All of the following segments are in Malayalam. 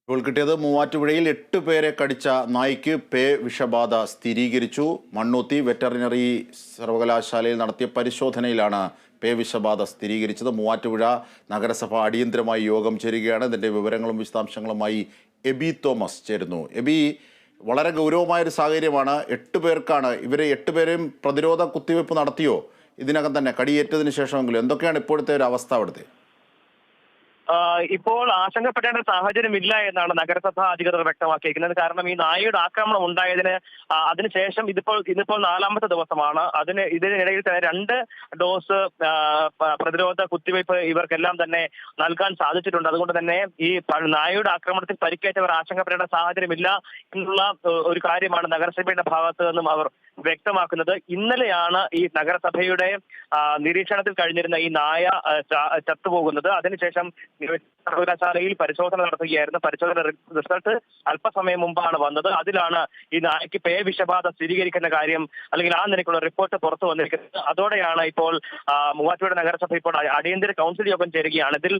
ഇപ്പോൾ കിട്ടിയത് മൂവാറ്റുപുഴയിൽ 8 പേരെ കടിച്ച നായ്ക്ക് പേ വിഷബാധ സ്ഥിരീകരിച്ചു. മണ്ണുത്തി വെറ്ററിനറി സർവകലാശാലയിൽ നടത്തിയ പരിശോധനയിലാണ് പേ വിഷബാധ സ്ഥിരീകരിച്ചത്. മൂവാറ്റുപുഴ നഗരസഭ അടിയന്തരമായി യോഗം ചേരുകയാണ്. ഇതിൻ്റെ വിവരങ്ങളും വിശദാംശങ്ങളുമായി എബി തോമസ് ചേരുന്നു. എബി, വളരെ ഗൗരവമായൊരു സാഹചര്യമാണ്. 8 പേർക്കാണ്. ഇവരെ 8 പേരെയും പ്രതിരോധ കുത്തിവയ്പ്പ് നടത്തിയോ? ഇതിനകം തന്നെ കടിയേറ്റതിന് ശേഷമെങ്കിലും എന്തൊക്കെയാണ് ഇപ്പോഴത്തെ ഒരു അവസ്ഥ അവിടുത്തെ? ഇപ്പോൾ ആശങ്കപ്പെടേണ്ട സാഹചര്യമില്ല എന്നാണ് നഗരസഭ അധികൃതർ വ്യക്തമാക്കിയിരിക്കുന്നത്. കാരണം ഈ നായയുടെ ആക്രമണം ഉണ്ടായതിന് അതിനുശേഷം ഇന്നിപ്പോൾ 4ാമത്തെ ദിവസമാണ്. ഇതിനിടയിൽ തന്നെ 2 ഡോസ് പ്രതിരോധ കുത്തിവയ്പ് ഇവർക്കെല്ലാം തന്നെ നൽകാൻ സാധിച്ചിട്ടുണ്ട്. അതുകൊണ്ട് തന്നെ ഈ നായയുടെ ആക്രമണത്തിൽ പരിക്കേറ്റവർ ആശങ്കപ്പെടേണ്ട സാഹചര്യമില്ല എന്നുള്ള ഒരു കാര്യമാണ് നഗരസഭയുടെ ഭാഗത്ത് നിന്നും അവർ വ്യക്തമാക്കുന്നത്. ഇന്നലെയാണ് ഈ നഗരസഭയുടെ നിരീക്ഷണത്തിൽ കഴിഞ്ഞിരുന്ന ഈ നായ ചത്തുപോകുന്നത്. അതിനുശേഷം സർവകലാശാലയിൽ പരിശോധന നടത്തുകയായിരുന്നു. പരിശോധന റിസൾട്ട് അല്പസമയം മുമ്പാണ് വന്നത്. അതിലാണ് ഈ നായയ്ക്ക് പേ വിഷബാധ സ്ഥിരീകരിക്കുന്ന കാര്യം അല്ലെങ്കിൽ ആ നിലയ്ക്കുള്ള റിപ്പോർട്ട് പുറത്തു വന്നിരിക്കുന്നത്. അതോടെയാണ് ഇപ്പോൾ മൂവാറ്റുപുഴ നഗരസഭ ഇപ്പോൾ അടിയന്തര കൗൺസിൽ യോഗം ചേരുകയാണ്. ഇതിൽ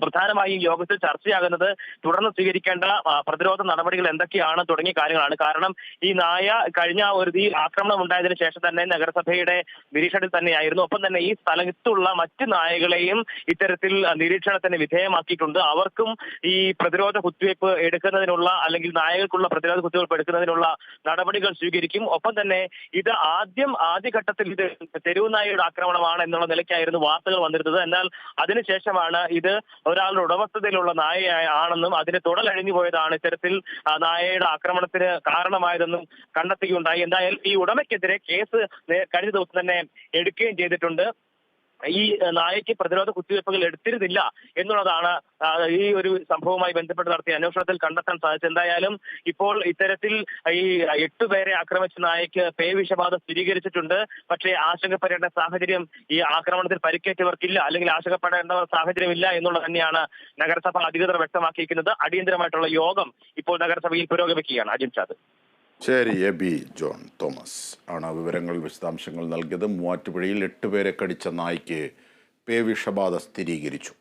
പ്രധാനമായും യോഗത്തിൽ ചർച്ചയാകുന്നത് തുടർന്ന് സ്വീകരിക്കേണ്ട പ്രതിരോധ നടപടികൾ എന്തൊക്കെയാണ് തുടങ്ങിയ കാര്യങ്ങളാണ്. കാരണം ഈ നായ കഴിഞ്ഞ ഈ ആക്രമണം ഉണ്ടായതിനു ശേഷം തന്നെ നഗരസഭയുടെ നിരീക്ഷണത്തിൽ തന്നെയായിരുന്നു. ഒപ്പം തന്നെ ഈ സ്ഥലത്തുള്ള മറ്റ് നായകളെയും ഇത്തരത്തിൽ നിരീക്ഷണത്തിന് വിധേയമാക്കിയിട്ടുണ്ട്. അവർക്കും ഈ പ്രതിരോധ കുത്തിവയ്പ് എടുക്കുന്നതിനുള്ള അല്ലെങ്കിൽ നായകൾക്കുള്ള പ്രതിരോധ കുത്തിവയ്പ് എടുക്കുന്നതിനുള്ള നടപടികൾ സ്വീകരിക്കും. ഒപ്പം തന്നെ ഇത് ആദ്യഘട്ടത്തിൽ ഇത് തെരുവ് നായയുടെ ആക്രമണമാണ് എന്നുള്ള നിലയ്ക്കായിരുന്നു വാർത്തകൾ വന്നിരുന്നത്. എന്നാൽ അതിനുശേഷമാണ് ഇത് ഒരാളുടെ ഉടമസ്ഥതയിലുള്ള നായ ആണെന്നും അതിന് തുടലഴിഞ്ഞു പോയതാണ് ഇത്തരത്തിൽ നായയുടെ ആക്രമണത്തിന് കാരണമായതെന്നും കണ്ടെത്തുകയുണ്ടായി. എന്തായാലും ഈ ഉടമയ്ക്കെതിരെ കേസ് കഴിഞ്ഞ ദിവസം തന്നെ എടുക്കുകയും ചെയ്തിട്ടുണ്ട്. ഈ നായയ്ക്ക് പ്രതിരോധ കുത്തിവയ്പ്പുകൾ എടുത്തിരുന്നില്ല എന്നുള്ളതാണ് ഈ ഒരു സംഭവവുമായി ബന്ധപ്പെട്ട് നടത്തിയ അന്വേഷണത്തിൽ കണ്ടെത്താൻ സാധിച്ചത്. എന്തായാലും ഇപ്പോൾ ഇത്തരത്തിൽ ഈ 8 പേരെ ആക്രമിച്ച നായയ്ക്ക് പേ വിഷബാധ സ്ഥിരീകരിച്ചിട്ടുണ്ട്. പക്ഷേ ആശങ്കപ്പെടേണ്ട സാഹചര്യം ഈ ആക്രമണത്തിൽ പരിക്കേറ്റവർക്കില്ല, അല്ലെങ്കിൽ ആശങ്കപ്പെടേണ്ട സാഹചര്യമില്ല എന്നുള്ളത് തന്നെയാണ് നഗരസഭ അധികൃതർ വ്യക്തമാക്കിയിരിക്കുന്നത്. അടിയന്തരമായിട്ടുള്ള യോഗം ഇപ്പോൾ നഗരസഭയിൽ പുരോഗമിക്കുകയാണ്. അജിംഷാദ്. ശരി, എബി ജോൺ തോമസ് ആണ് വിവരങ്ങൾ വിശദാംശങ്ങൾ നൽകിയത്. മൂവാറ്റുപുഴയിൽ 8 പേരെ കടിച്ച നായ്ക്ക് പേ വിഷബാധ സ്ഥിരീകരിച്ചു.